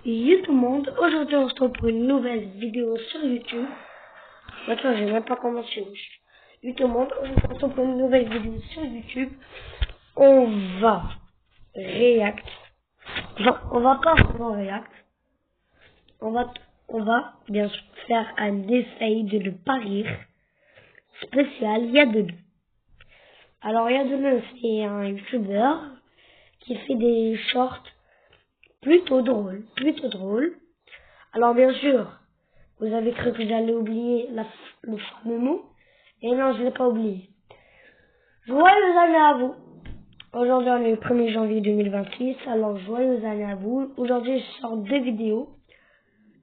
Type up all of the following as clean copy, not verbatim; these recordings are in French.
Yo tout le monde, aujourd'hui on se retrouve pour une nouvelle vidéo sur YouTube. Maintenant j'ai même pas commencé. Yo tout le monde, aujourd'hui on se retrouve pour une nouvelle vidéo sur YouTube. On va react. Enfin, on va pas vraiment react. On va bien sûr faire un essai de le parier spécial Yadolo. Alors Yadolo c'est un youtubeur qui fait des shorts plutôt drôle. Alors bien sûr, vous avez cru que j'allais oublier le fameux mot, et non, je l'ai pas oublié. Joyeux année à vous. Aujourd'hui on est le 1er janvier 2026, alors joyeux année à vous. Aujourd'hui je sors deux vidéos,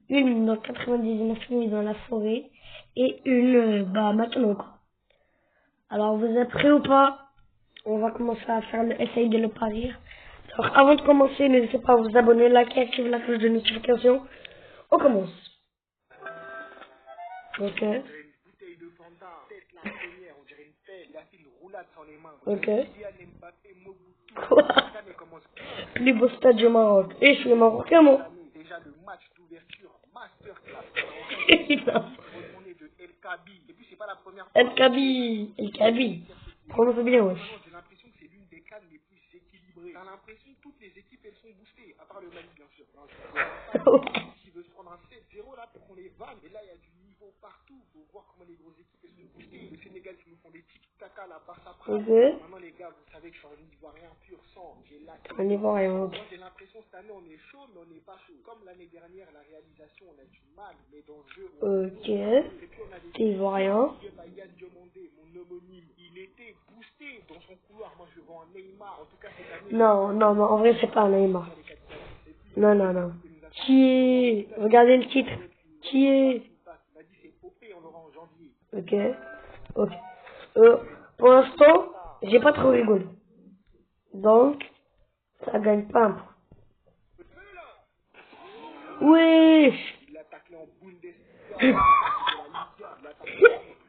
une dans 99 nuits dans la forêt, et une maintenant quoi. Alors vous êtes prêts ou pas? On va commencer à faire essayer de le parier. Alors avant de commencer, n'hésitez pas à vous abonner, liker, activer la cloche de notification. On commence. Ok. Ok. Quoi? Plus beau stade du Maroc. Et je suis marocain, moi. El Kaby. Prononce bien, wesh. T'as l'impression que toutes les équipes elles sont boostées, à part le Mali bien sûr. S'il veut se prendre un 7-0 là pour qu'on les vanne, et là il y a du niveau partout, faut voir comment les grosses équipes elles sont boostées. Le Sénégal qui nous font des tic-tac la Barça Prague. Maintenant les gars, vous savez que je suis un Ivoirien pur sang, j'ai la Un Ivoirien. Moi j'ai l'impression cette année on est chaud mais on n'est pas chaud. Comme l'année dernière, la réalisation on a du mal, mais dans le jeu Ok. T'es Ivoirien. Mon homonyme, il était boosté dans son couloir. Moi je vends un Neymar, en tout cas cette année. Non, en vrai c'est pas un Neymar. Non. Qui est... Regardez le titre. Qui est... Ok. Pour l'instant, j'ai pas trop rigolé. Donc, ça gagne pas un point. Wesh.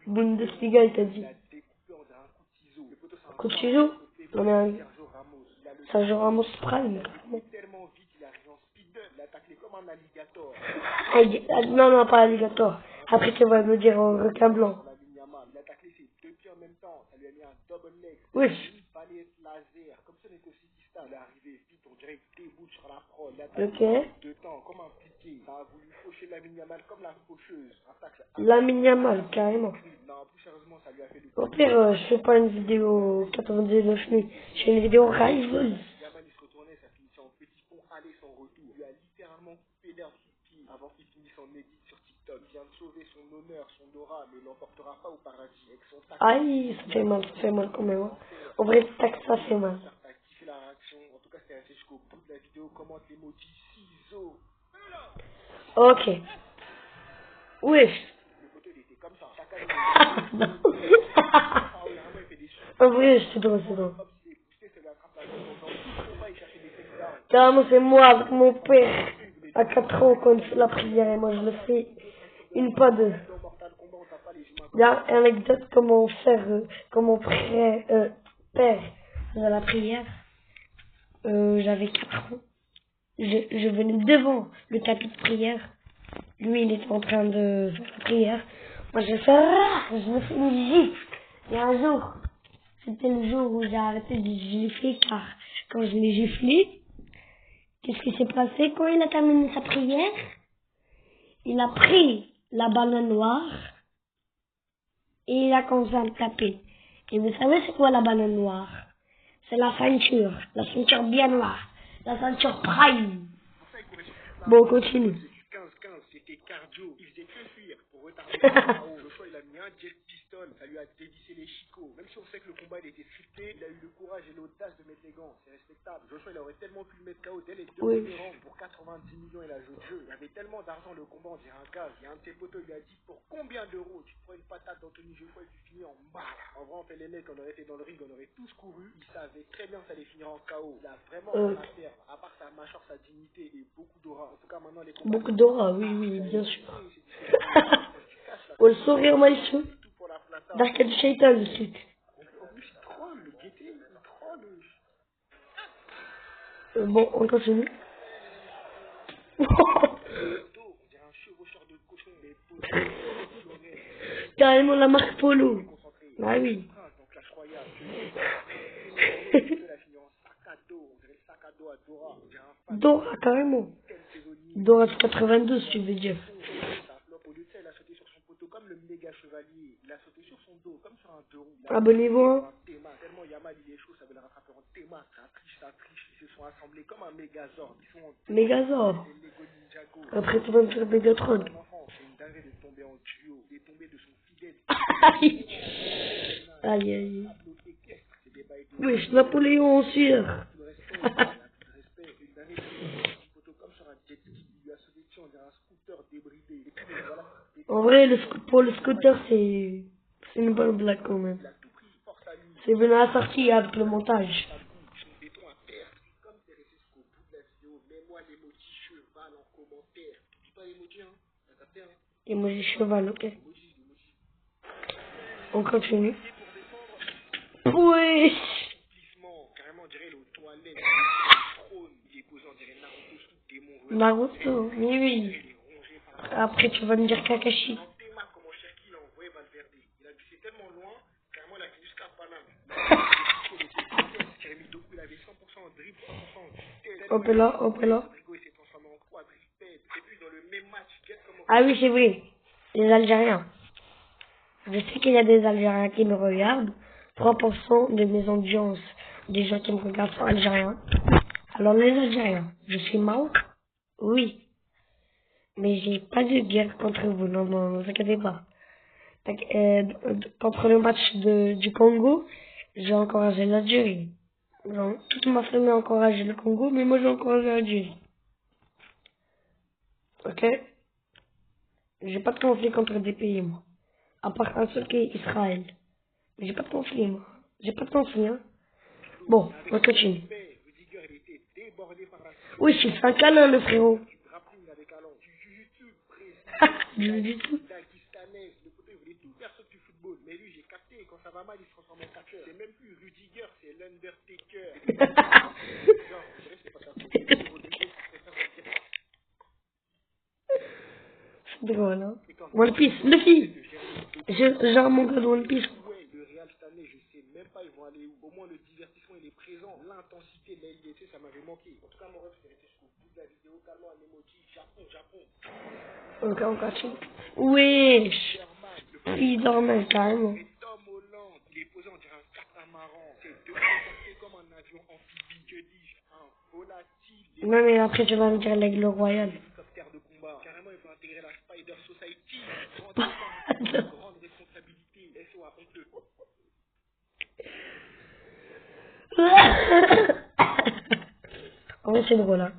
Bundesliga, il t'a dit. Coup de ciseau? On est un... Sergio Ramos Prime. Non, pas alligator. Après, tu vas me dire un requin blanc. Wesh. Ok. Lamine Yamal, carrément. Au pire, je fais pas une vidéo 99 nuits. Je fais une vidéo rival. Avant qu'il finisse en édite sur TikTok, il vient de sauver son honneur, son aura, mais il n'emportera pas au paradis. Avec son tac. Aïe, ça fait mal quand même. Hein. En vrai, tac, ça fait mal. T'as kiffé la réaction, en tout cas c'était assez jusqu'au bout de la vidéo. Commente l'emoji ciseaux. Ok. Wesh. Le photo il était comme ça. En vrai, c'est drôle. Carrément, c'est moi avec mon père à 4 ans quand on fait la prière et moi je le fais une pas deux. Il y a une anecdote comment père faisait la prière. J'avais 4 ans. Je venais devant le tapis de prière. Lui, il était en train de faire la prière. Moi, je me fais une gifle. Et un jour, c'était le jour où j'ai arrêté de gifler car quand je l'ai giflé, qu'est-ce qui s'est passé quand il a terminé sa prière? Il a pris la banane noire et il a commencé à me taper. Et vous savez c'est quoi la banane noire? C'est la ceinture bien noire, la ceinture prime. Bon, on continue. C'était cardio, il faisait que fuir pour retarder le KO. Joshua il a mis un jet piston, ça lui a dévissé les chicots. Même si on sait que le combat il était scripté, il a eu le courage et l'audace de mettre les gants, c'est respectable. Joshua il aurait tellement pu le mettre KO dès les deux premiers rounds pour 90 millions il a joué de jeu. Il y avait tellement d'argent le combat, on dirait un gaz. Il y a un de ses potos il lui a dit pour combien d'euros tu prends une patate d'Anthony Joshua et tu finis en balle. En vrai on fait les mecs, on aurait été dans le ring, on aurait tous couru. Il savait très bien que ça allait finir en KO. Il a vraiment rien à perdre, à part sa mâchoire, sa dignité et beaucoup d'aura. En tout cas maintenant les combats. Beaucoup d'aura, oui, bien sûr. Oh, le sourire malicieux. Dark du Shaitan, le truc. Bon, on continue. cochons, les poteaux, Carrément la marque Polo. concentré. Ah oui. Donc Clash Royale, elle a fini en sac à dos, on dirait le sac à dos à Dora, on dirait un fan Dora, carrément. saisonnier. Dora de 82, si tu veux dire. Ça flop. Au lieu de ça, il a sauté sur son poteau comme le méga chevalier. Il a sauté sur son dos comme sur un deux roues. Abonnez-vous. Hein. Tellement Yamal il est chaud, ça veut le rattraper en théma. Ça triche. Ils se sont assemblés comme un Megazord. Ils sont en Megazord. les Lego Ninjago. Après, tu vas me faire Megatron. Un enfant, c'est une dinguerie de tomber en duo. Il est tombé de son fidèle. Aïe, aïe. C'est des bails de Wesh, Napoléon aussi. Hein. tout le respect. Il a tout le respect. Une dinguerie de son poteau comme sur un jet ski. Il lui a sauté dessus, on dirait un scooter débridé. Et puis, voilà. En vrai, pour le scooter, c'est une bonne blague quand même. Il a tout pris, force à lui. C'est venu à la sortie avec le montage. Son béton à terre. Comme t'es resté jusqu'au bout de la vidéo, mets-moi l'emoji cheval en commentaire. Dis pas l'emoji, hein. T'as capté, hein. Et moi, j'ai cheval, ok. L'emoji. On continue. Wesh. Glissement. Carrément, on dirait le toilette. Le trône. Il est posé, on dirait Naruto sous démon. Naruto, oui, oui. Il est rongé par Après, tu vas me dire Kakashi. un théma comment Cherki l'a envoyé Valverde. Il a glissé tellement loin, carrément, il a fait jusqu'à Paname. Jérémy Doku, il avait 100% en dribble, 100% en vitesse. Hop là, hop là. Rodrigo, il s'est transformé en quadripède. Et puis, dans le même match, get comment Ah oui, c'est vrai. Les Algériens. Je sais qu'il y a des Algériens qui me regardent. 3% de mes audiences, des gens qui me regardent sont Algériens. Alors les Algériens, je suis marocain. Oui. Mais j'ai pas de guerre contre vous, non, non, ne vous inquiétez pas. Contre le match du Congo, j'ai encouragé l'Algérie. Donc, toute ma famille a encouragé le Congo, mais moi j'ai encouragé l'Algérie. Ok? J'ai pas de conflit contre des pays, moi. À part un seul qui est Israël. Mais j'ai pas de conflit, moi. J'ai pas de conflit, hein. Bon, on continue. Rudiger, il était débordé par la Oui, c'est un câlin, le frérot. du grappling avec Allon, du jiu-jitsu, Du tout. daguestanais. Le côté, il voulait tout faire sauf du football. Mais lui, j'ai capté, quand ça va mal, il se transforme en catcheur. C'est même plus Rudiger, c'est l'Undertaker. Genre, je dirais, c'est pas ta faute. C'est Rodrigo qui préfère Rudiger. C'est drôle, hein. One Piece, Luffy. Genre mon gars de One Piece. Ouais, le Real cette année, je sais même pas ils vont aller où. Au moins le divertissement il est présent. L'intensité de la LDC, ça m'avait manqué. En tout cas, mon rêve, c'est resté jusqu'au bout de la vidéo. Calmement, un emoji. Japon. Ok, on continue. Wesh. Spiderman, carrément. Et Tom Holland, il est posé, on dirait un catamaran. C'est deux portés comme un avion amphibie. Que dis-je? Un volatile. Non, mais après, tu vas me dire l'aigle royal. Hélicoptère de combat. Carrément, il faut intégrer la Spider Society. Pardon. Grande responsabilité. SOA, honteux. En vrai, c'est drôle, hein.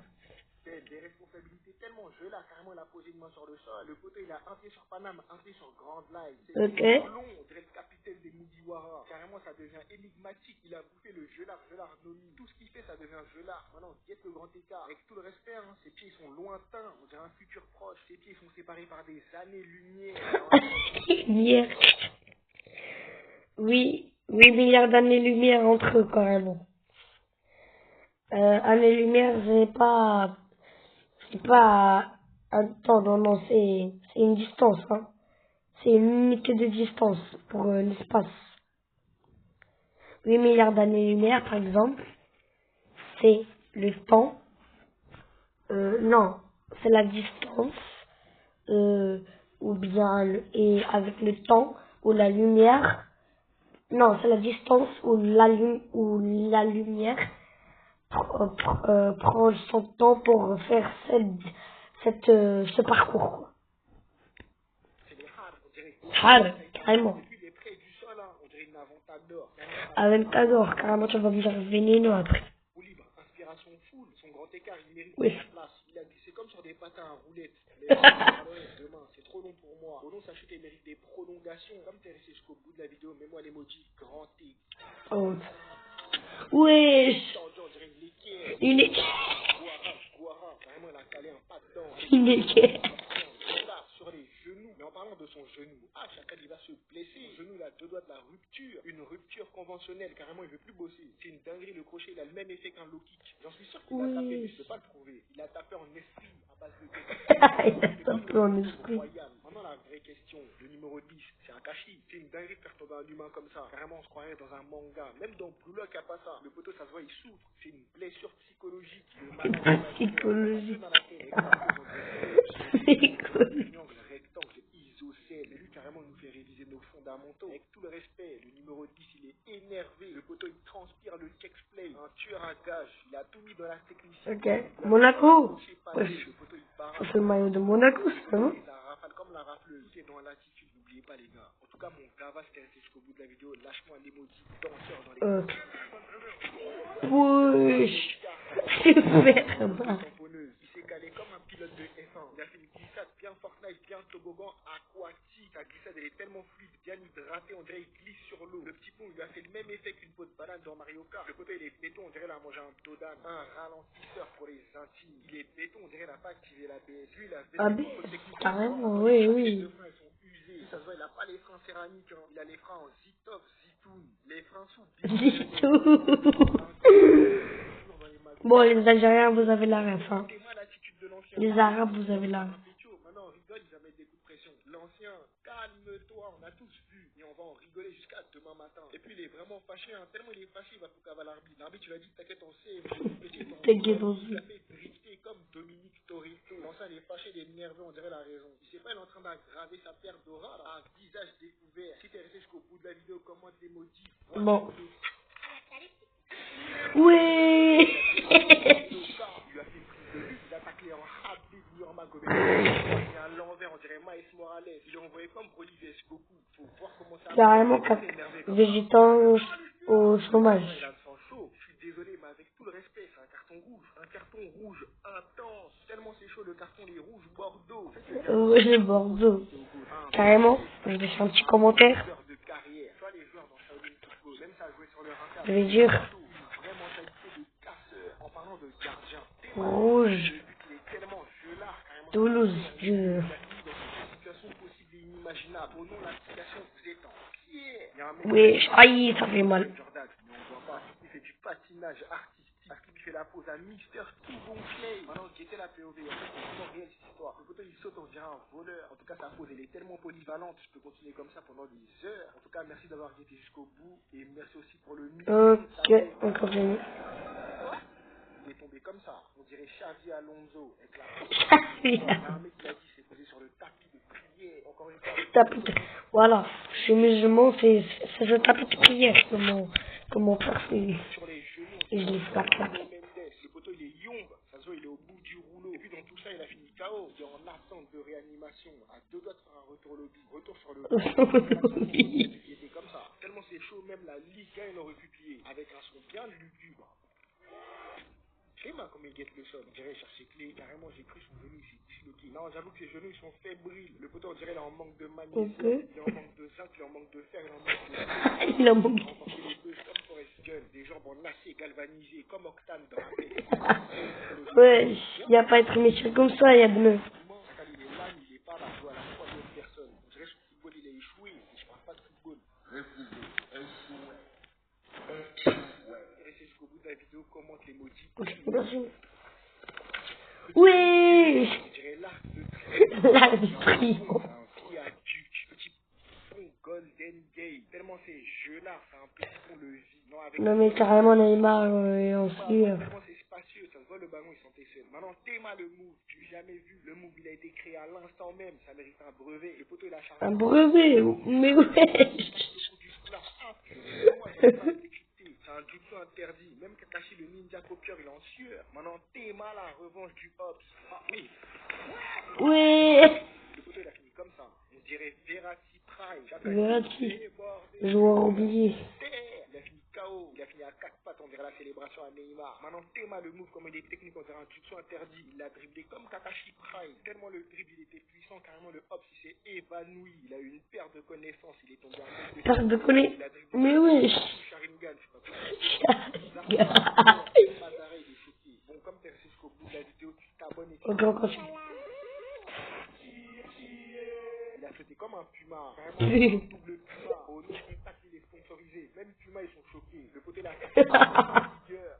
Des responsabilités tellement jeu là, carrément il a posé une main sur le sol. Le poteau il a un pied sur Paname, un pied sur Grand Line. C'est Ok. long, on dirait le capitaine des Mugiwara. Carrément ça devient énigmatique. Il a bouffé le jeu là Nomi. Tout ce qu'il fait ça devient jeu là. Maintenant guette le grand écart. Avec tout le respect, hein, ses pieds sont lointains. On dirait un futur proche. Ses pieds sont séparés par des années-lumière. Lumière. Oui, 8 milliards d'années-lumière entre eux, carrément. Années-lumière, c'est pas un temps, non, non, c'est une distance, hein. C'est une unité de distance pour l'espace. 8 milliards d'années-lumière, par exemple, c'est le temps, non, c'est la distance, ou bien, et avec le temps, ou la lumière, non, c'est la distance où la lumière prend son temps pour faire ce parcours, quoi. C'est les hard, on dirait. Hard, carrément. Depuis les près du sol, hein, on dirait une Aventador. Avec Tador, carrément, tu vas me dire vénéneux après. Ou libre, inspiration full, son grand écart, il mérite Oui. la place. Il a glissé comme sur des patins à roulettes. Mais demain, c'est trop long pour moi. Au long, sachez qu'il mérite des prolongations. Comme t'es resté jusqu'au bout de la vidéo, mets-moi l'emoji grand T. Oh. Wesh. Tendu, on dirait une équerre. Une équerre. Guara, carrément, il a calé un pas dedans. Une équerre. Là, sur les genoux. Mais en parlant de son genou, Chacal, il va se blesser. Son genou, il a deux doigts de la rupture. Une rupture conventionnelle. Carrément, il veut plus bosser. C'est une dinguerie. Le crochet, il a le même effet qu'un low kick. J'en suis sûr qu'il a tapé, mais je peux pas le prouver. Il a tapé en esprit à base de Il a tapé en esprit. royal. Kakashi, c'est une dinguerie de faire tomber un humain comme ça. Carrément, on se croirait dans un manga. Même dans Blue Lock, il n'y a pas ça. Le poteau, ça se voit, il souffre. C'est une blessure psychologique. Le malade Psychologique. dans la tête. Triangle, rectangle, isocèle. Mais lui, carrément, il nous fait réviser nos fondamentaux. Avec tout le respect, le numéro 10, il est énervé. Le poteau, il transpire le check-play. Un tueur à gage. Il a tout mis dans la technicité. Ok. Monaco. Le poteau, il barre. C'est le maillot de Monaco, ça, non? La rafale comme la rafleuse. Tout est dans l'attitude. N'oubliez pas, les gars. En tout cas, mon gava, c'était resté jusqu'au bout de la vidéo. Lâche-moi l'emoji danseur dans les... Wesh. Super. Tamponneuse. Il s'est calé comme un pilote de F1. Il a fait une glissade bien Fortnite, bien toboggan aquatique. La glissade, elle est tellement fluide, bien hydratée, on dirait qu'il glisse sur l'eau. Le petit pont, il lui a fait le même effet qu'une peau de banane dans Mario Kart. Le poteau, il est béton, on dirait qu'il a mangé un dodan. Un ralentisseur pour les intimes. Il est béton, on dirait qu'il n'a pas activé la BS. Lui, il a fait Ah ben, carrément, oui, les oui. deux freins, ils sont usés. Ça se voit, il n'a pas les freins céramiques. Hein. Il a les freins en Zitoff, Zitoun. Les freins sous Zitoun. Bon, les Algériens, vous avez la ref, hein. Les Arabes, vous avez la ref. Maintenant, on rigole, ils mettent des coups de pression. L'ancien, calme-toi, on a tous vu. Et on va en rigoler jusqu'à demain matin. Et puis, il est vraiment fâché, hein. Tellement il est fâché, il va tout cavaler l'arbitre. L'arbitre, tu lui as dit, t'inquiète, on sait. T'inquiète, on sait. Il a fait drifter comme Dominique Toretto. L'ancien, il est fâché, il est nerveux, on dirait la raison. Il sait pas, il est en train d'aggraver sa paire d'aura, là. Un visage découvert. Si t'es resté jusqu'au bout de la vidéo, commente les motifs. Bon. Oui. Il a taclé en Habib Nurmagomedov. Il a un l'envers, on dirait Maïs Morales. Il est envoyé comme Olivier Goku. Faut voir comment ça. Carrément végétant au chômage. Il a le sang chaud. Je suis désolé, mais avec tout le respect, c'est un carton rouge. Un carton rouge intense. Tellement c'est chaud, le carton il est rouge Bordeaux. Oui, le Bordeaux. Carrément, je vais faire un petit commentaire. Je vais dire rouge. Toulouse. Oui, aïe, ça fait mal. Il fait du patinage artistique parce qu'il fait la pose à Mister Tougonflay. Maintenant, j'étais la POV. En fait, c'est vraiment réel cette histoire. Le poteau, il saute, on dirait un voleur. En tout cas, sa pose, elle est tellement polyvalente. Je peux continuer comme ça pendant des heures. En tout cas, merci d'avoir été jusqu'au bout. Et merci aussi pour le micro. Ok, on continue. Il est tombé comme ça. On dirait Xavi Alonso. Avec la Xavi. un mec qui a dit, c'est posé sur le tapis de prière. Encore une fois. Voilà, je suis musulman, c'est le tapis de prière que mon père fait. Et je l'ai fait la le poteau il est yombe, ça se voit il est au bout du rouleau. Et puis dans tout ça il a fini KO. Il est en attente de réanimation, à 2 doigts de faire un retour lobby. Retour sur le il était comme ça. Tellement c'est chaud, même la Ligue 1 il aurait pu plier. Avec un son bien lugubre. Comme il guette le sol, on dirait il cherche ses clés. Carrément, j'ai cru son genou, il s'est disloqué. Non, j'avoue que ses genoux, ils sont fébriles. Le poteau, on dirait il est en manque de magnésium, il est en manque de zinc, il est en manque de fer, il est en manque de... Il en manque. Les deux, comme Forrest Gump, des jambes en acier galvanisées, comme Octane dans la paix. Ouais, il n'y a pas être méchant comme ça, il y a de neuf. Il est là, il est pas là, jouer à la troisième personne. On dirait que ce football, il a échoué, mais je parle pas de football. Restez jusqu'au bout de la vidéo, commente les motifs. Oui. L'arc de triomphe. Petit pont Golden Gate. Tellement c'est jeu-là, c'est un petit pont le vie. Non mais carrément Neymar est en sueur. Tellement c'est spacieux, ça se voit le ballon, ils sont seul. Maintenant, Théma le move, tu l'as jamais vu. Le move, il a été créé à l'instant même, ça mérite un brevet. Le poteau, il a chargé. Un brevet, mais ouais. C'est un jutsu interdit. Même Kakashi le ninja copieur, il est en sueur. Maintenant, Théma, la revanche du Hobbs. Ah oui. Oui. Le poteau, il a fini comme ça. On dirait Verratti Prime. Verratti. Joueur oublié. Il a fini KO. Il a fini à 4 pattes. On dirait la célébration à Neymar. Maintenant, Théma, le move, comme il est technique, on dirait un jutsu interdit. Il l'a dribblé comme Kakashi Prime. Tellement le dribble, il était puissant. Carrément, le Hobbs, il s'est évanoui. Il a eu une perte de connaissances. Il est tombé à perte de connaissances. Mais oui. Sharingan, je sais pas quoi. Bon, comme t'es resté jusqu'au bout de la vidéo, tu t'abonnes et tu Ok, on continue. Il a sauté comme un puma. Vraiment, un double puma. Au nom contact, il est sponsorisé. Même Puma, ils sont choqués. Le côté là,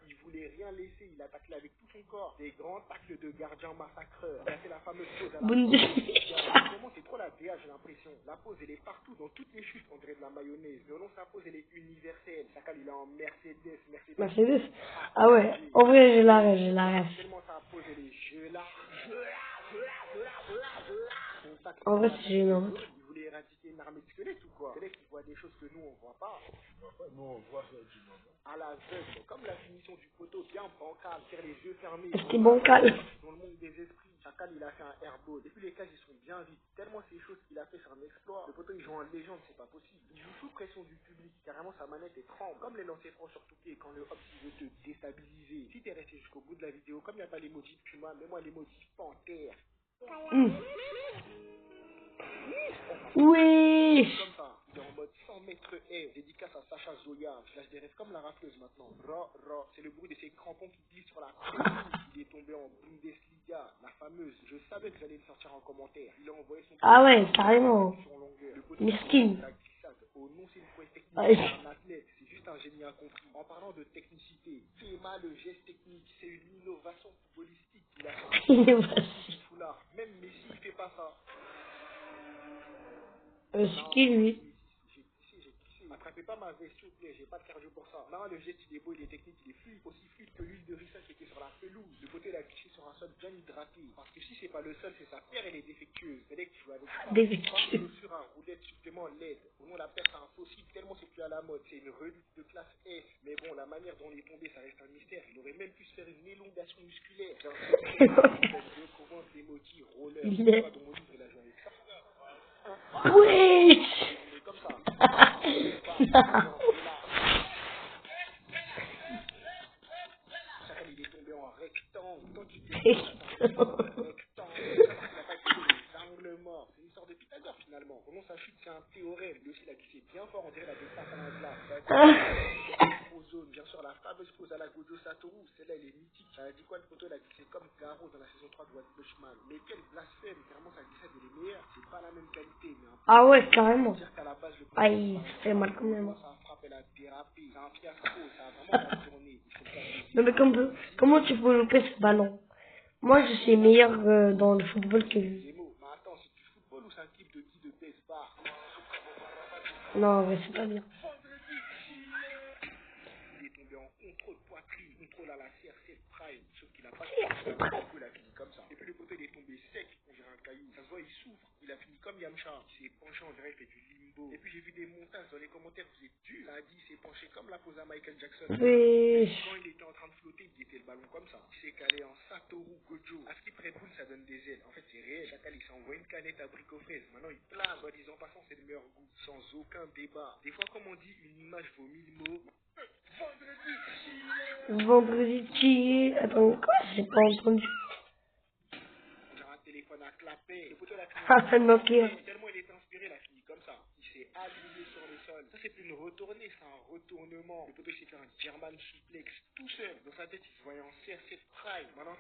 il voulait rien laisser. Il a taclé avec tout son corps. Des grands tacles de gars. gardien massacreur. Il a fait la fameuse pause à la Bundesliga. Vraiment, c'est trop la DA, j'ai l'impression. La pause, elle est partout, dans toutes les chutes, on dirait de la mayonnaise. Mais non, sa pause, elle est universelle. Chacal, il est en Mercedes. Mercedes. Ah ouais, en vrai, j'ai la rêve. Tellement sa pause, elle est je là. En vrai, c'est gênant. Il voulait éradiquer une armée de squelettes ou quoi? C'est là qu'il voit des choses que nous, on voit pas. Ouais, nous, on voit ça du monde. À l'aveugle, comme la finition du poteau, bien bancal, faire les yeux fermés. C'était bancal. Dans le monde des esprits, Chacal, il a fait un airball. Et puis les cages, ils sont bien vides. Tellement ces choses qu'il a fait, c'est un exploit. Le poteau, il joue en légende, c'est pas possible. Il joue sous pression du public. Carrément, sa manette est tremble. Comme les lancers francs sur tout pied quand le hop, il veut te déstabiliser. Si t'es resté jusqu'au bout de la vidéo, comme il n'y a pas l'emoji de Puma, mets-moi l'emoji panthère. Oui. Comme ça, il est en mode 100 mètres air, dédicace à Sacha Zoya, je lâche des rêves comme la rafleuse maintenant. C'est le bruit de ses crampons qui glissent sur la pelouse. Il est tombé en Bundesliga, la fameuse. Je savais que j'allais le sortir en commentaire. Il a envoyé son Ah ouais, carrément. sur longueur. Le poteau, Miskin. la glissade. Oh non, c'est une prouesse technique. Ouais. Un athlète, c'est juste un génie incompris. En parlant de technicité, Théma, le geste technique, c'est une innovation footballistique. Il a Il est facile. foulard. Même Messi, il fait pas ça. C'est qui lui? J'ai glissé. Attrapez pas ma veste, s'il vous plaît, j'ai pas de cardio pour ça. Non, le geste, il est beau, il est technique, il est fluide, aussi fluide que l'huile de ricin qui était sur la pelouse. Le côté, il a glissé sur un sol bien hydraté. Parce que si c'est pas le sol, c'est sa paire, elle est défectueuse. C'est là que tu joues avec ça. Défectueux. Sur un roulette supplément LED. Au nom, la paire, c'est un fossile, tellement c'est plus à la mode. C'est une relique de classe S. Mais bon, la manière dont il est tombé, ça reste un mystère. Il aurait même pu se faire une élongation musculaire. Je commande l'emoji roller. Il est. Dans mon livre, il a joué avec ça. Oui. C'est comme ça. Il est tombé en rectangle. Quand tu rectangle, il n'a pas été les angles morts. C'est une sorte de Pythagore finalement. Pendant sa chute, c'est un théorème. Lui aussi, il a glissé bien fort, on dirait la descente à la glace. Ozone, bien sûr, la fameuse pose à la Gojo Satoru. Celle-là, elle est mythique. Elle a dit quoi, le poteau, il a glissé comme Garo dans la saison 3 de One Punch Man. Mais quel blasphème, carrément, sa glissade, elle est meilleure. C'est pas la même qualité, mais un peu. Ah ouais, carrément. Dire qu'à la base, le Aïe, ça fait mal quand même. ça a frappé la thérapie. C'est un fiasco, ça a vraiment mal tourné. Il faut le casser. Non mais comment tu peux louper ce ballon? Moi je suis meilleur dans le football que lui. Mais attends, c'est du football ou c'est un clip de qui de Best Bar? Non, mais c'est pas bien. Il est tombé en contrôle poitrine, contrôle à la CR7 Prime, sauf qu'il a pas il a fini comme ça. Et puis le côté il est tombé sec, on dirait un caillou. Ça se voit, il souffre. Il a fini comme Yamcha. Il s'est penché, on dirait qu'il fait du limbo. Et puis j'ai vu des montages dans les commentaires, vous êtes dur. Ça a dit, il s'est penché comme la pose à Michael Jackson. Oui. Quand il était en train de flotter, il était le ballon comme ça. Il s'est calé en Satoru Gojo. À ce qui Red Bull, ça donne des ailes. En fait, c'est réel. Chacal, il s'envoie une canette à bricot fraise. Maintenant, il plane. En disant, passant, c'est le meilleur goût. Sans aucun débat. Des fois, comme on dit, une image vaut 1000 mots. Vendredi qui... Attends, quoi? J'ai pas entendu. Genre un téléphone à clapper. Le poteau l'a fini. Ah, Nokia. Tellement il est inspiré, il a fini comme ça. Il s'est aligné sur le sol. Ça, c'est plus une retournée, c'est un retournement. Le poteau s'est fait un German suplex tout seul. Dans sa tête, il se voyait en CR7 Prime. Maintenant,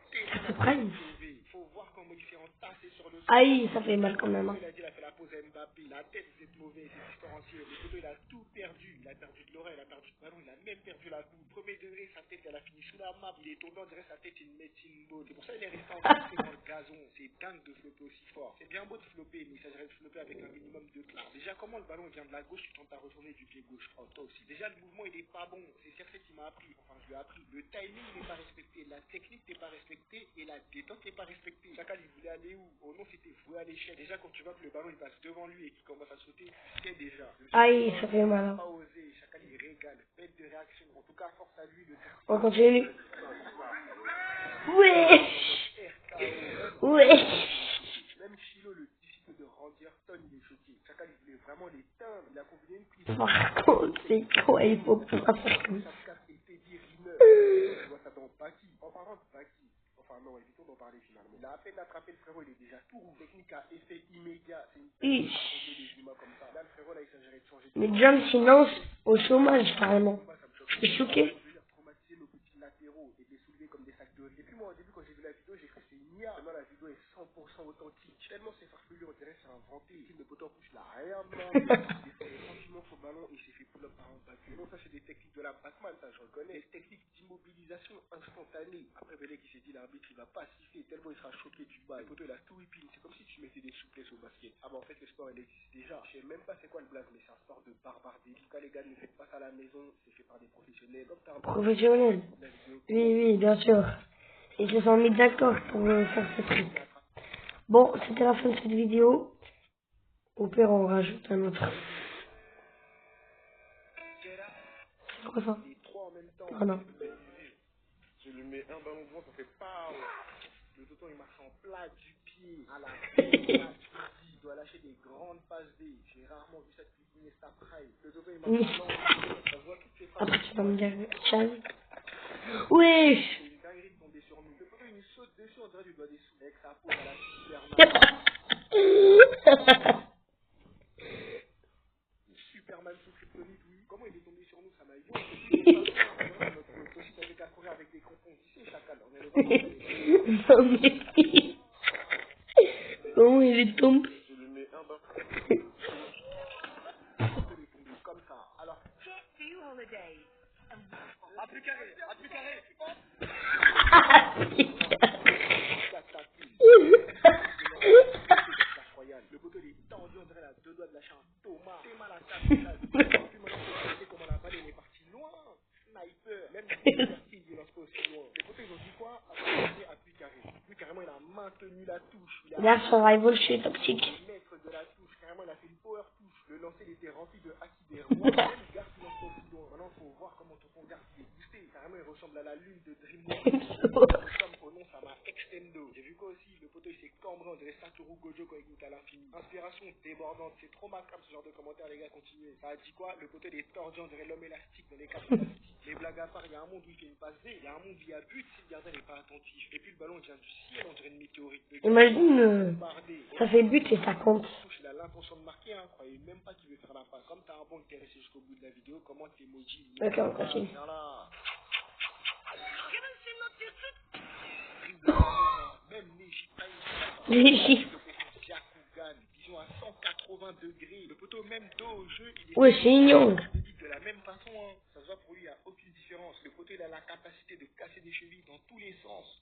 Prime. il faut voir comment il s'est entassé sur le sol. Aïe, ça fait mal quand même. Hein. Il a dit, il a fait la pause à Mbappé. La tête, vous êtes mauvais, c'est différencieux. Le poteau, il a tout perdu. Il a perdu de l'oreille, il a perdu de ballon, il a même perdu la boue. Premier degré, sa tête, elle a fini sous la map. Il est tombé, on dirait sa tête, une médecine ball. C'est pour ça qu'il est resté encastré dans le gazon. C'est dingue de flopper aussi fort. C'est bien beau de flopper, mais il s'agirait de flopper avec un minimum de classe. Déjà, comment le ballon vient de la gauche, tu tentes à retourner du pied gauche. Oh, toi aussi. Déjà, le mouvement, il est pas bon. C'est Cersei qui m'a appris. Enfin, je lui ai appris. Le timing n'est pas respecté. La technique n'est pas respectée. Et la détente n'est pas respectée. Chacal, il voulait aller où? Oh non, c'était voué à l'échec. Déjà, quand tu vois que le ballon, il passe devant lui et qu'il commence à sauter, tu sais déjà. Aïe, ça fait mal. Hein. Pas osé. Chacal, il régale. Bête de réaction. En tout cas, force à lui. On continue. Wesh. Wesh. Même Chilo, le disciple de Randy Orton, il est choqué. Chacal, il voulait vraiment les teindre. Il a combiné une prise. Par contre, c'est quoi? Il faut pas faire comme ça. Tu vois ça dans Baki. En parlant de Baki, enfin non, évitons d'en parler finalement. Il a à peine attrapé le frérot, il est déjà tout rouge. Technique à effet immédiat. C'est une technique à changer les humains comme ça. Là, le frérot, là, il s'agirait de changer. Mais John Silence au chômage, carrément. Je suis choqué. Traumatiser nos petits latéraux et les soulever comme des sacs vidéo. Et puis moi, au début, quand j'ai vu la vidéo, j'ai cru que c'était une IA. Maintenant, la vidéo est 100% authentique. Tellement c'est farfelu, on dirait que c'est inventé. Le poteau en plus, il a rien demandé. Il fait tranquillement son ballon et il s'est fait pull-up par un battu. Donc ça, c'est des techniques de la Batman, ça, je reconnais. Des techniques d'immobilisation instantanée. Après, Belek, il s'est dit, l'arbitre, il va pas siffler tellement il sera choqué du bas. Le poteau, il a tout whipping. C'est comme si tu mettais des souplesses au basket. Ah bah en fait, le sport, il existe déjà. Je sais même pas c'est quoi le blaze, mais c'est un sport de barbardie. En tout cas, les gars, ne faites pas ça à la maison. C'est fait par des professionnels. Comme t'as un Professionnel. Oui, bien sûr. Ils se sont mis d'accord pour faire ce truc. Bon, c'était la fin de cette vidéo. Au pire, on rajoute un autre. C'est quoi ça? les trois en même temps. Ah non. Je lui mets un ballon devant, ça fait pas. Le tonton, il marche en plat du pied à la plat. Il doit lâcher des grandes passes D. J'ai rarement vu ça depuis Iniesta Prime. Le tonton, il marche en langue. Ça voit toutes ses passes. Après, tu vas me dire, Chaz. Oui. C'est une dinguerie de tomber sur nous. Le tonton, il nous saute dessus, on dirait qu'il doit des sous. Avec sa peau à la Superman sous kryptonite, oui. Comment il est tombé sur nous, ça m'a eu. Notre aussi, t'avais qu'à courir avec des crampons. Tu sais, chacal, on est le Non, mais... Comment il est tombé? Je lui mets un bas. Il est tombé comme ça. Alors, à plus carré, à plus carré. Le poteau il est tendu, on dirait la deux doigts de lâcher un tomate. C'est mal à ça. Puis maintenant, vous comment la balle elle est partie loin. Sniper. Même si il lance pas aussi loin. Les poteaux ils ont dit quoi? Appui carré. Lui carrément il a maintenu la touche. Là, survival chez Toxic. Le maître de la touche. Carrément il a fait une power touche. Le lancer il était rempli de haki des rois. Même le garde il lance pas aussi loin. Maintenant il faut voir comment ton garde il est boosté. Carrément il ressemble à la lune de Dreamworks. Comme au nom ça m'a extendo. J'ai vu quoi aussi? Le poteau il s'est cambré, on dirait Satoru Gojo quand il goûte à l'infini. Inspiration débordante, c'est trop macabre ce genre de commentaires les gars, continuez. Ça a dit quoi? Le poteau il est tordu, on dirait l'homme élastique dans les cartes élastiques. Les blagues à part, il y a un monde où il fait une passe D, il y a un monde où il y a but si le gardien n'est pas attentif. Et puis le ballon il vient du ciel, on dirait une météorite. Imagine, ça fait but et ça compte. Il a l'intention de marquer, hein, croyez même pas qu'il veut faire la passe. Comme t'as un bon qui est resté jusqu'au bout de la vidéo, comment t'émojis? Ok, on continue. Même Les chiffres. vision à 180 degrés. Le poteau même dos au jeu, il est Ouais, c'est mignon. de la même façon. Hein. Ça se voit pour lui, il n'y a aucune différence. Le poteau, il a la capacité de casser des chevilles dans tous les sens.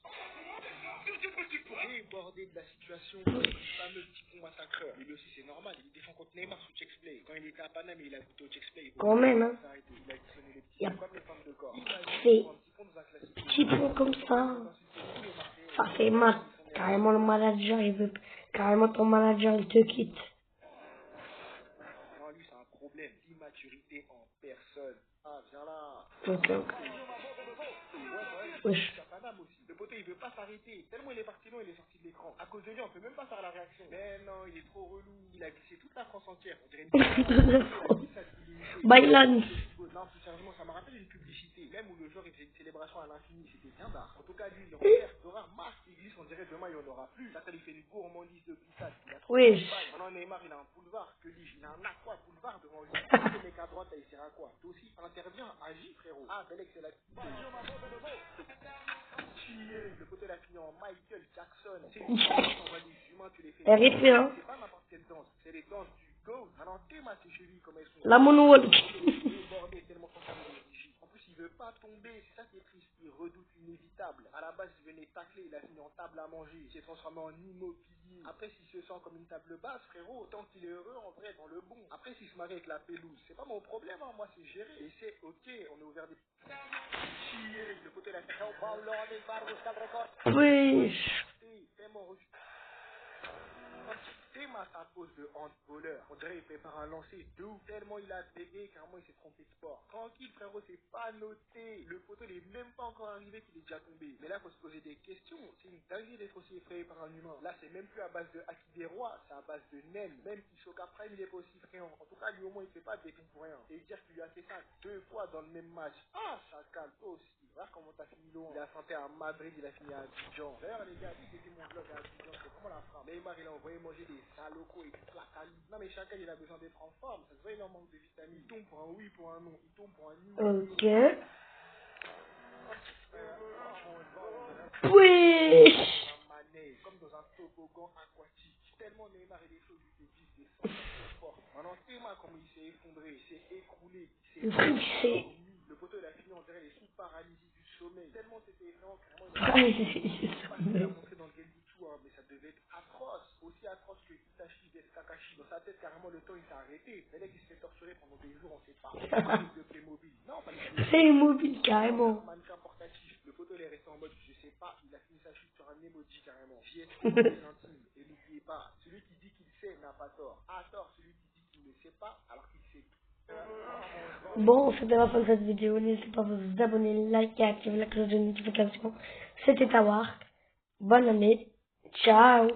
Débordé de la situation, le fameux petit pont massacreur. Lui aussi, c'est normal. Il défend contre Neymar sous check-play. Quand il était à Paname, il a goûté au check-play. Quand même, hein. Il a additionné les petits comme les femmes de corps. C'est petit pont comme ça. Ça fait mal. Carrément, le manager, il veut... Carrément, ton manager, il te quitte. Non, lui, c'est un problème d'immaturité en personne. Ah, viens là. Ok, ok. Wesh. Le poteau il veut pas s'arrêter. Tellement il est parti long, il est sorti de l'écran. À cause de lui, on peut même pas faire la réaction. Mais non, il est trop relou. Il a glissé toute la France entière. On dirait une Bailan. Non, plus sérieusement, ça me rappelle une publicité. Même où le joueur il faisait une célébration à l'infini. C'était bien d'art. En tout cas, lui, le repère d'horreur marque. Il glisse, on dirait demain il n'y en aura plus. Là, ça lui fait une gourmandise de glissade. Oui. Maintenant, Neymar, il a un boulevard. Que dis-je? Il a un aqua boulevard devant lui. Le mec à droite, là, il sert à quoi? Toi aussi, interviens, agis, frérot. Ah, Belek, c'est la le poteau il a fini en Michael Jackson. C'est une danse, on va dire humain, tu les fais. C'est pas n'importe quelle danse, c'est les danses du GOAT. Maintenant, t'es ma tes chevilles, comme elles sont. La moonwalk. Débordé tellement fort. En plus, il veut pas tomber, c'est ça qui est triste. Il redoute l'inévitable. À la base, il venait tacler, il a fini en table à manger. Il s'est transformé en immobilier. Après, s'il se sent comme une table basse, frérot, autant qu'il est heureux, en vrai, dans le bon. Après, s'il se marie avec la pelouse, c'est pas mon problème, hein. Moi, c'est géré. Et c'est ok, on est ouvert des. Le côté la Oui. Théma à cause de handballeur. On dirait qu'il prépare un lancer de ouf. Tellement il a bégayé, carrément il s'est trompé de sport. Tranquille frérot, c'est pas noté. Le poteau il est même pas encore arrivé qu'il est déjà tombé. Mais là faut se poser des questions. C'est une dinguerie d'être aussi effrayé par un humain. Là c'est même plus à base de Haki des rois, c'est à base de Nen. Même Hisoka Prime il est pas aussi effrayant. En tout cas lui au moins il fait pas de béton pour rien. Et dire qu'il lui a fait ça 2 fois dans le même match. Ah chacal, toi aussi. Voilà comment t'as fini loin. Il a santé à Madrid, il a fini à Abidjan. D'ailleurs les gars, si c'était mon vlog à Abidjan, c'est comment la frappe. Neymar il a envoyé manger des salocos et du placali. Non mais chacun il a besoin d'être en forme. Ça se voit il en manque de vitamines. Il tombe pour un oui, pour un non. Il tombe pour un oui. Ok. Wesh. un manège, comme dans un toboggan aquatique. Tellement Neymar et les choses lui disent des forts. Maintenant, Neymar, comment il s'est effondré, il s'est écroulé, il s'est endormi. Le poteau, il a fini, on dirait les sous paralysie du sommeil. Tellement c'était vraiment carrément. Je sais pas ce qu'il a montré dans le Genjutsu, hein, mais ça devait être atroce. Aussi atroce que Itachi vs Kakashi. Dans sa tête, carrément, le temps il s'est arrêté. Le mec, il s'est torturé pendant des jours, on sait pas. De Playmobil. Non, fallait que Playmobil, carrément. mannequin portatif. Le photo, il est resté en mode, je sais pas, il a fini sa chute sur un emoji carrément. JS les intimes. Et n'oubliez pas, celui qui dit qu'il sait n'a pas tort. A tort celui qui dit qu'il ne sait pas alors qu'il sait tout. Bon, c'était la fin de cette vidéo. N'hésitez pas à vous abonner, liker et activer la cloche de notification. C'était Tawark. Bonne année. Ciao.